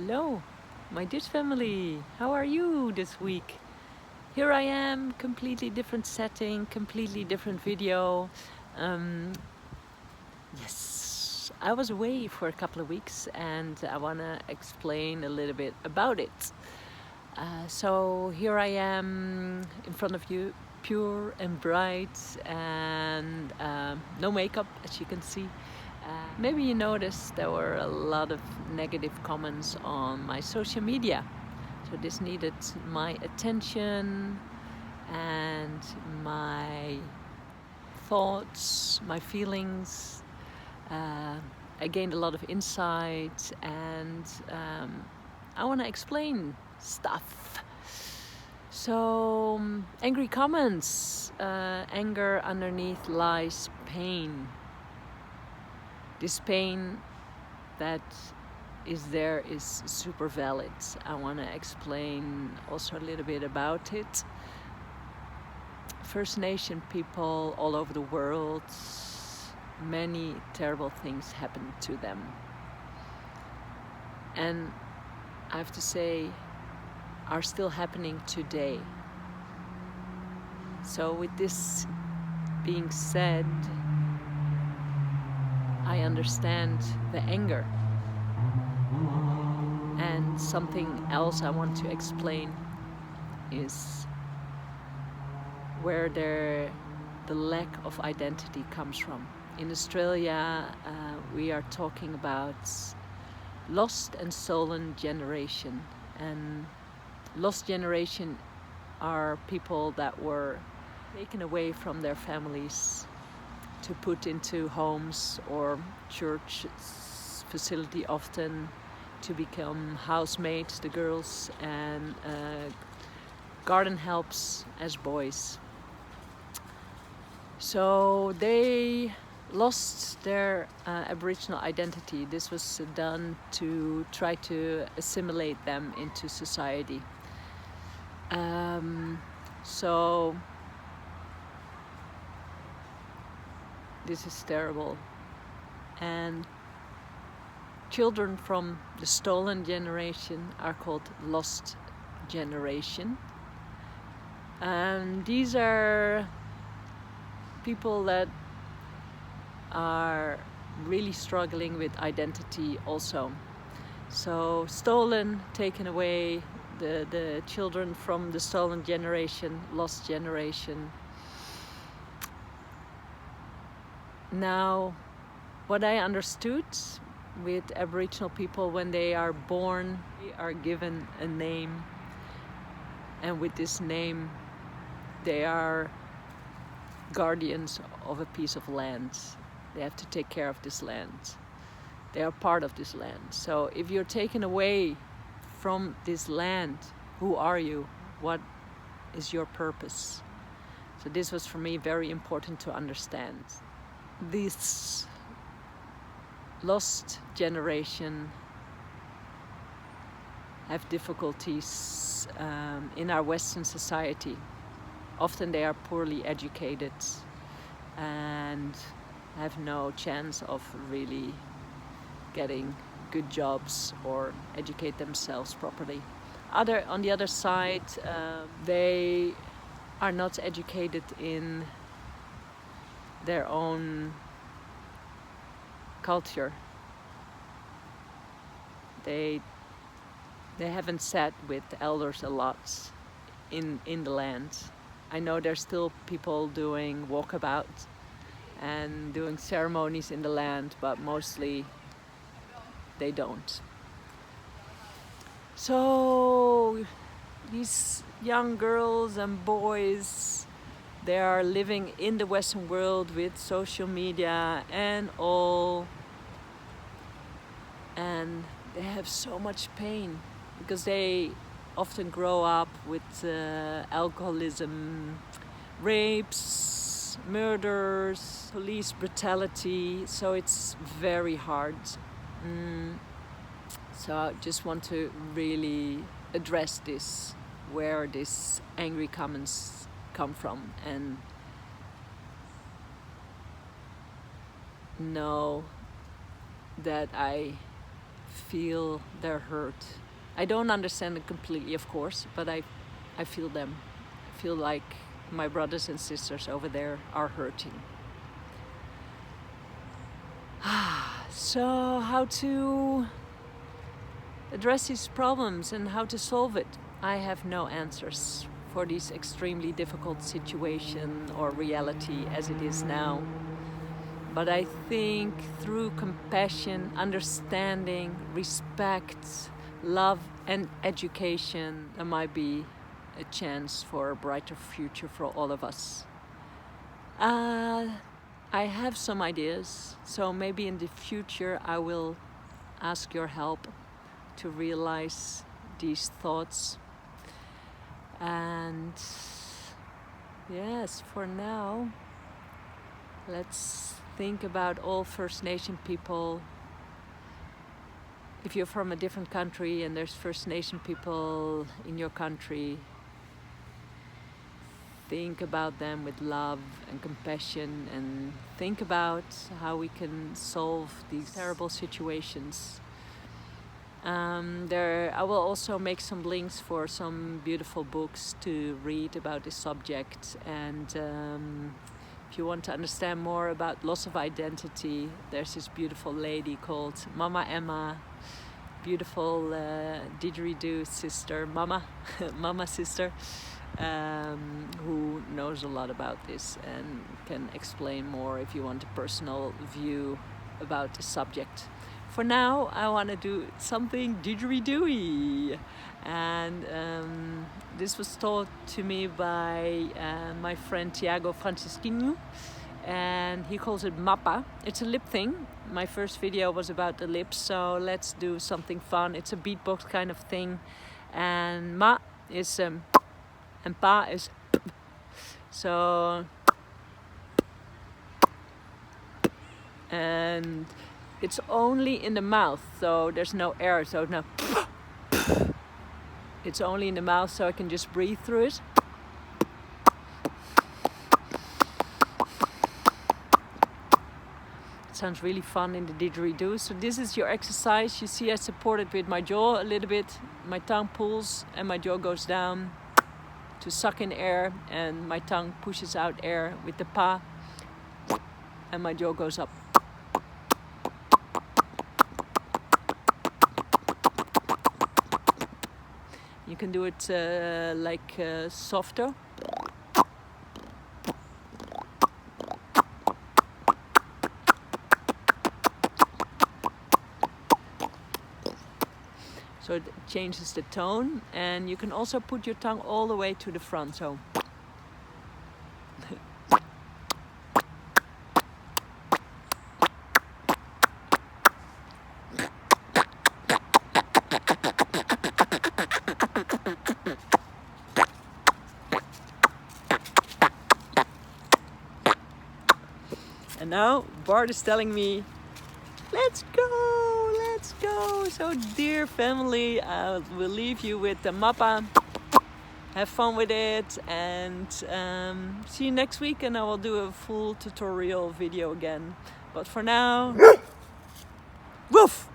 Hello, my Didge family. How are you this week? Here I am, completely different setting, completely different video. Yes, I was away for a couple of weeks and I want to explain a little bit about it. So here I am in front of you, pure and bright and no makeup, as you can see. Maybe you noticed there were a lot of negative comments on my social media. So this needed my attention and my thoughts, my feelings. I gained a lot of insight and I want to explain stuff. So, angry comments. Anger underneath lies pain. This pain that is there is super valid. I want to explain also a little bit about it. First Nation people all over the world, many terrible things happen to them. And I have to say, are still happening today. So with this being said, I understand the anger. And something else I want to explain is where the lack of identity comes from. In Australia, we are talking about lost and stolen generation. And lost generation are people that were taken away from their families to put into homes or church facility, often to become housemaids, the girls, and garden helps as boys. So they lost their Aboriginal identity. This was done to try to assimilate them into society. So this is terrible. And children from the stolen generation are called lost generation. And these are people that are really struggling with identity also. So stolen, taken away, the children from the stolen generation, lost generation. Now, what I understood with Aboriginal people, when they are born, they are given a name, and with this name they are guardians of a piece of land. They have to take care of this land. They are part of this land. So if you're taken away from this land, who are you? What is your purpose? So this was for me very important to understand. This lost generation have difficulties in our Western society. Often they are poorly educated and have no chance of really getting good jobs or educate themselves properly. On the other side, they are not educated in their own culture. They haven't sat with elders a lot in the land. I know there's still people doing walkabouts and doing ceremonies in the land, but mostly they don't. So these young girls and boys, they are living in the Western world with social media and all, and they have so much pain because they often grow up with alcoholism, rapes, murders, police brutality, so it's very hard. So I just want to really address this, where these angry comments come from, and know that I feel their hurt. I don't understand it completely, of course, but I feel them. I feel like my brothers and sisters over there are hurting. So how to address these problems and how to solve it? I have no answers for this extremely difficult situation or reality as it is now. But I think through compassion, understanding, respect, love and education, there might be a chance for a brighter future for all of us. I have some ideas, so maybe in the future I will ask your help to realize these thoughts. And yes, for now, let's think about all First Nation people. If you're from a different country and there's First Nation people in your country, think about them with love and compassion, and think about how we can solve these terrible situations. I will also make some links for some beautiful books to read about this subject, and if you want to understand more about loss of identity, there's this beautiful lady called Mama Emma, beautiful Didgeridoo sister, Mama sister, who knows a lot about this and can explain more if you want a personal view about the subject. For now, I want to do something didgeridoo-y, and this was taught to me by my friend Tiago Francisquinho, and he calls it MaPa. It's a lip thing. My first video was about the lips, so let's do something fun. It's a beatbox kind of thing, and ma is and pa is so, and it's only in the mouth, so there's no air, so no. It's only in the mouth, so I can just breathe through it. It sounds really fun in the didgeridoo. So this is your exercise. You see I support it with my jaw a little bit. My tongue pulls and my jaw goes down to suck in air, and my tongue pushes out air with the pa, and my jaw goes up. You can do it softer. So it changes the tone, and you can also put your tongue all the way to the front. So and now Bart is telling me, let's go, let's go. So dear family, I will leave you with the MaPa. Have fun with it, and see you next week, and I will do a full tutorial video again. But for now, woof!